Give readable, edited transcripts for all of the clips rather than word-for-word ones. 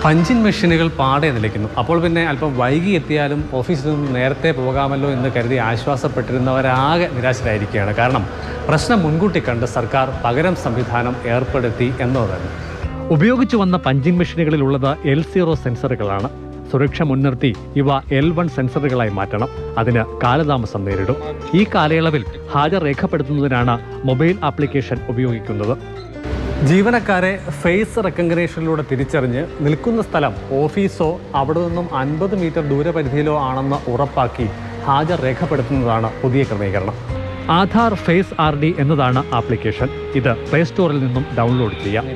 Punching മെഷീനുകൾ പാടെ നിലയ്ക്കുന്നു. അപ്പോൾ പിന്നെ അല്പം വൈകി എത്തിയാലും ഓഫീസിൽ നിന്ന് നേരത്തെ പോകാമല്ലോ എന്ന് കരുതി ആശ്വാസപ്പെട്ടിരുന്നവരാകെ നിരാശരായിരിക്കുകയാണ്. കാരണം പ്രശ്നം മുൻകൂട്ടി കണ്ട് സർക്കാർ പകരം സംവിധാനം ഏർപ്പെടുത്തി എന്നത് തന്നെ. ഉപയോഗിച്ചു വന്ന പഞ്ചിങ് മെഷീനുകളിലുള്ളത് L0 സെൻസറുകളാണ്. സുരക്ഷ മുൻനിർത്തി ഇവ L1 സെൻസറുകളായി മാറ്റണം. അതിന് കാലതാമസം നേരിടും. ഈ കാലയളവിൽ ഹാജർ രേഖപ്പെടുത്തുന്നതിനാണ് മൊബൈൽ ആപ്ലിക്കേഷൻ ഉപയോഗിക്കുന്നത്. ജീവനക്കാരെ ഫേസ് റെക്കഗ്നേഷനിലൂടെ തിരിച്ചറിഞ്ഞ് നിൽക്കുന്ന സ്ഥലം ഓഫീസോ അവിടെ നിന്നും 50 മീറ്റർ ദൂരപരിധിയിലോ ആണെന്ന് ഉറപ്പാക്കി ഹാജർ രേഖപ്പെടുത്തുന്നതാണ് പുതിയ ക്രമീകരണം. ആധാർ ഫേസ് RD എന്നതാണ് ആപ്ലിക്കേഷൻ. ഇത് പ്ലേ സ്റ്റോറിൽ നിന്നും ഡൗൺലോഡ് ചെയ്യാം.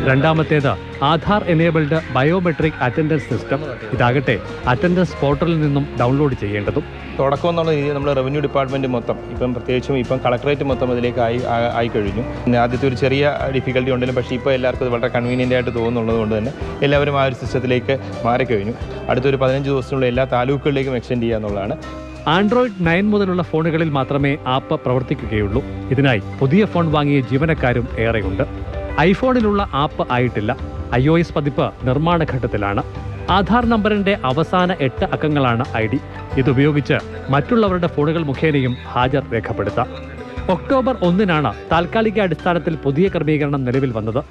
രണ്ടാമത്തേത് Aadhaar enabled biometric attendance system. ഇതാകട്ടെ അറ്റൻഡൻസ് പോർട്ടലിൽ നിന്നും ഡൗൺലോഡ് ചെയ്യേണ്ടതും. തുടക്കം എന്നുള്ള രീതിയിൽ നമ്മൾ റവന്യൂ ഡിപ്പാർട്ട്മെൻറ്റ് മൊത്തം പ്രത്യേകിച്ചും കളക്ടറേറ്റ് മൊത്തം അതിലേക്ക് ആയി കഴിഞ്ഞു. ആദ്യത്തെ ഒരു ചെറിയ ഡിഫിക്കൽട്ടി ഉണ്ടെങ്കിലും പക്ഷേ ഇപ്പോൾ എല്ലാവർക്കും അത് വളരെ കൺവീനിയൻ്റ് ആയിട്ട് തോന്നുന്നുള്ളത് കൊണ്ട് തന്നെ എല്ലാവരും ആ ഒരു സിസ്റ്റത്തിലേക്ക് മാറിക്കഴിഞ്ഞു. അടുത്തൊരു 15 ദിവസത്തിനുള്ള എല്ലാ താലൂക്കുകളിലേക്കും എക്സ്റ്റെൻഡ് ചെയ്യുക എന്നുള്ളതാണ്. Android 9 മുതലുള്ള ഫോണുകളിൽ മാത്രമേ ആപ്പ് പ്രവർത്തിക്കുകയുള്ളൂ. ഇതിനായി പുതിയ ഫോൺ വാങ്ങിയ ജീവനക്കാരും ഏറെയുണ്ട്. ഐഫോണിലുള്ള ആപ്പ് ആയിട്ടില്ല. iOS പതിപ്പ് നിർമ്മാണ ഘട്ടത്തിലാണ്. ആധാർ നമ്പറിന്റെ അവസാന 8 അക്കങ്ങളാണ് ID. ഇതുപയോഗിച്ച് മറ്റുള്ളവരുടെ ഫോണുകൾ മുഖേനയും ഹാജർ രേഖപ്പെടുത്താം. ഒക്ടോബർ 1 താൽക്കാലിക അടിസ്ഥാനത്തിൽ പുതിയ ക്രമീകരണം നിലവിൽ വന്നത്.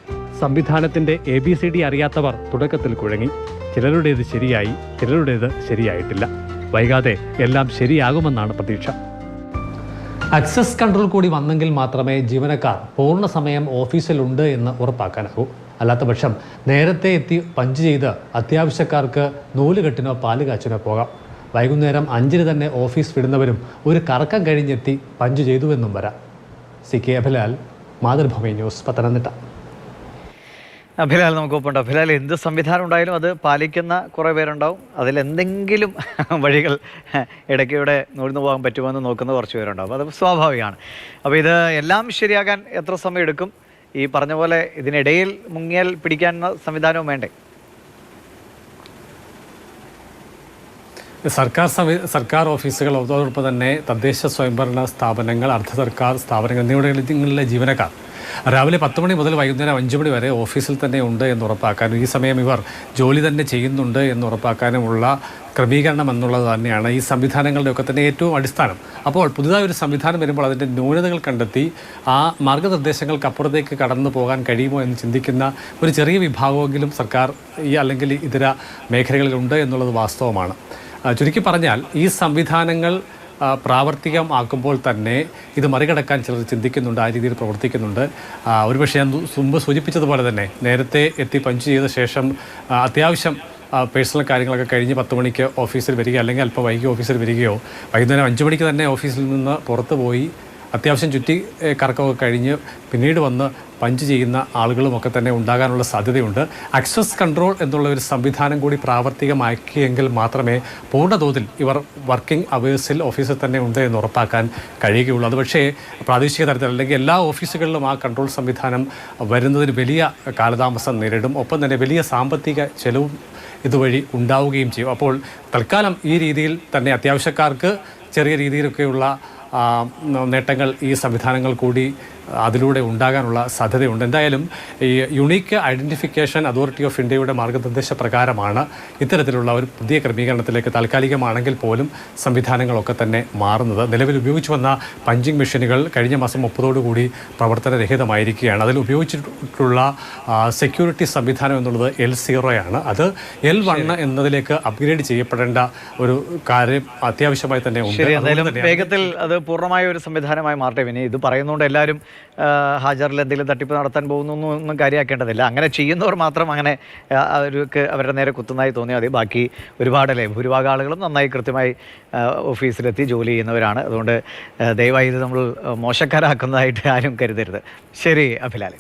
സംവിധാനത്തിന്റെ ABCD അറിയാത്തവർ തുടക്കത്തിൽ കുഴങ്ങി. ചിലരുടേത് ശരിയായി, ചിലരുടേത് ശരിയായിട്ടില്ല. വൈകാതെ എല്ലാം ശരിയാകുമെന്നാണ് പ്രതീക്ഷ. ആക്സസ് കൺട്രോൾ കൂടി വന്നെങ്കിൽ മാത്രമേ ജീവനക്കാർ പൂർണ്ണസമയം ഓഫീസിലുണ്ട് എന്ന് ഉറപ്പാക്കാനാകൂ. അല്ലാത്തപക്ഷം നേരത്തെ എത്തി പഞ്ച് ചെയ്ത് അത്യാവശ്യക്കാർക്ക് നൂലുകെട്ടിനോ പാലുകാച്ചിനോ പോകാം. വൈകുന്നേരം 5 തന്നെ ഓഫീസ് വിടുന്നവരും ഒരു കറക്കം കഴിഞ്ഞെത്തി പഞ്ച് ചെയ്തുവെന്നും വരാം. CK Abhilal, Mathrubhumi news, Pathanamthitta. അഭിലാൽ നമുക്കൊപ്പമുണ്ട്. അഭിലാൽ, എന്ത് സംവിധാനം ഉണ്ടായാലും അത് പാലിക്കുന്ന കുറേ പേരുണ്ടാവും. അതിലെന്തെങ്കിലും വഴികൾ ഇടയ്ക്കിടെ നൂഴ്ന്നു പോകാൻ പറ്റുമെന്ന് നോക്കുന്ന കുറച്ച് പേരുണ്ടാവും. അത് സ്വാഭാവികമാണ്. അപ്പോൾ ഇത് എല്ലാം ശരിയാകാൻ എത്ര സമയം എടുക്കും? ഈ പറഞ്ഞ പോലെ ഇതിനിടയിൽ മുങ്ങിയാൽ പിടിക്കാൻ സംവിധാനവും വേണ്ടേ? സർക്കാർ ഓഫീസുകൾ, അതോടൊപ്പം തന്നെ തദ്ദേശ സ്വയംഭരണ സ്ഥാപനങ്ങൾ, അർദ്ധ സർക്കാർ സ്ഥാപനങ്ങൾ എന്നിവിടങ്ങളിലെ ജീവനക്കാർ രാവിലെ 10 മണി മുതൽ വൈകുന്നേരം 5 മണി വരെ ഓഫീസിൽ തന്നെ ഉണ്ട് എന്ന് ഉറപ്പാക്കാനും ഈ സമയം ഇവർ ജോലി തന്നെ ചെയ്യുന്നുണ്ട് എന്ന് ഉറപ്പാക്കാനുമുള്ള ക്രമീകരണം എന്നുള്ളത് തന്നെയാണ് ഈ സംവിധാനങ്ങളുടെയൊക്കെ തന്നെ ഏറ്റവും അടിസ്ഥാനം. അപ്പോൾ പുതുതായി ഒരു സംവിധാനം വരുമ്പോൾ അതിൻ്റെ ന്യൂനതകൾ കണ്ടെത്തി ആ മാർഗ്ഗനിർദ്ദേശങ്ങൾക്ക് അപ്പുറത്തേക്ക് കടന്നു പോകാൻ കഴിയുമോ എന്ന് ചിന്തിക്കുന്ന ഒരു ചെറിയ വിഭാഗമെങ്കിലും സർക്കാർ അല്ലെങ്കിൽ ഇതര മേഖലകളിലുണ്ട് എന്നുള്ളത് വാസ്തവമാണ്. ചുരുക്കി പറഞ്ഞാൽ ഈ സംവിധാനങ്ങൾ പ്രാവർത്തികമാക്കുമ്പോൾ തന്നെ ഇത് മറികടക്കാൻ ചിലർ ചിന്തിക്കുന്നുണ്ട്, ആ രീതിയിൽ പ്രവർത്തിക്കുന്നുണ്ട്. ഒരുപക്ഷെ ഞാൻ മുമ്പ് സൂചിപ്പിച്ചതുപോലെ തന്നെ നേരത്തെ എത്തി പഞ്ച് ചെയ്ത ശേഷം അത്യാവശ്യം പേഴ്സണൽ കാര്യങ്ങളൊക്കെ കഴിഞ്ഞ് 10 മണിക്ക് ഓഫീസിൽ വരിക, അല്ലെങ്കിൽ അല്പം വൈകി ഓഫീസിൽ വരികയോ വൈകുന്നേരം 5 മണിക്ക് തന്നെ ഓഫീസിൽ നിന്ന് പുറത്ത് പോയി അത്യാവശ്യം ചുറ്റി കറക്കമൊക്കെ കഴിഞ്ഞ് പിന്നീട് വന്ന് പഞ്ച് ചെയ്യുന്ന ആളുകളുമൊക്കെ തന്നെ ഉണ്ടാകാനുള്ള സാധ്യതയുണ്ട്. ആക്സസ് കൺട്രോൾ എന്നുള്ള ഒരു സംവിധാനം കൂടി പ്രാവർത്തികമാക്കിയെങ്കിൽ മാത്രമേ പൂർണ്ണതോതിൽ ഇവർ വർക്കിംഗ് അവേഴ്സിൽ ഓഫീസിൽ തന്നെ ഉണ്ട് എന്ന് ഉറപ്പാക്കാൻ കഴിയുകയുള്ളൂ. അത് പക്ഷേ പ്രാദേശിക തലത്തിൽ അല്ലെങ്കിൽ എല്ലാ ഓഫീസുകളിലും ആ കൺട്രോൾ സംവിധാനം വരുന്നതിന് വലിയ കാലതാമസം നേരിടും. ഒപ്പം തന്നെ വലിയ സാമ്പത്തിക ചെലവും ഇതുവഴി ഉണ്ടാവുകയും ചെയ്യും. അപ്പോൾ തൽക്കാലം ഈ രീതിയിൽ തന്നെ അത്യാവശ്യക്കാർക്ക് ചെറിയ രീതിയിലൊക്കെയുള്ള നേട്ടങ്ങൾ ഈ സംവിധാനങ്ങൾ കൂടി അതിലൂടെ ഉണ്ടാകാനുള്ള സാധ്യതയുണ്ട്. എന്തായാലും ഈ യുണീക്ക് ഐഡൻറ്റിഫിക്കേഷൻ അതോറിറ്റി ഓഫ് ഇന്ത്യയുടെ മാർഗ്ഗനിർദ്ദേശ പ്രകാരമാണ് ഇത്തരത്തിലുള്ള ഒരു പുതിയ ക്രമീകരണത്തിലേക്ക് താൽക്കാലികമാണെങ്കിൽ പോലും സംവിധാനങ്ങളൊക്കെ തന്നെ മാറുന്നത്. നിലവിൽ ഉപയോഗിച്ചു വന്ന പഞ്ചിങ് മെഷീനുകൾ കഴിഞ്ഞ മാസം 30 പ്രവർത്തനരഹിതമായിരിക്കുകയാണ്. അതിൽ ഉപയോഗിച്ചിട്ടുള്ള സെക്യൂരിറ്റി സംവിധാനം എന്നുള്ളത് L0 ആണ്. അത് L1 എന്നതിലേക്ക് അപ്ഗ്രേഡ് ചെയ്യപ്പെടേണ്ട ഒരു കാര്യം അത്യാവശ്യമായി തന്നെ ഉണ്ട്. വേഗത്തിൽ അത് പൂർണ്ണമായ ഒരു സംവിധാനമായി മാറട്ടെ. പിന്നെ ഇത് പറയുന്നതുകൊണ്ട് എല്ലാവരും ഹാജറിൽ എന്തെങ്കിലും തട്ടിപ്പ് നടത്താൻ പോകുന്നു ഒന്നും കാര്യമാക്കേണ്ടതില്ല. അങ്ങനെ ചെയ്യുന്നവർ മാത്രം അങ്ങനെ അവരുടെ നേരെ കുത്തുന്നതായി തോന്നിയാൽ മതി. ബാക്കി ഭൂരിഭാഗം ആളുകളും നന്നായി കൃത്യമായി ഓഫീസിലെത്തി ജോലി ചെയ്യുന്നവരാണ്. അതുകൊണ്ട് ദയവായി ഇത് നമ്മൾ മോശക്കാരാക്കുന്നതായിട്ട് ആരും കരുതരുത്. ശരി അഭിലാൽ.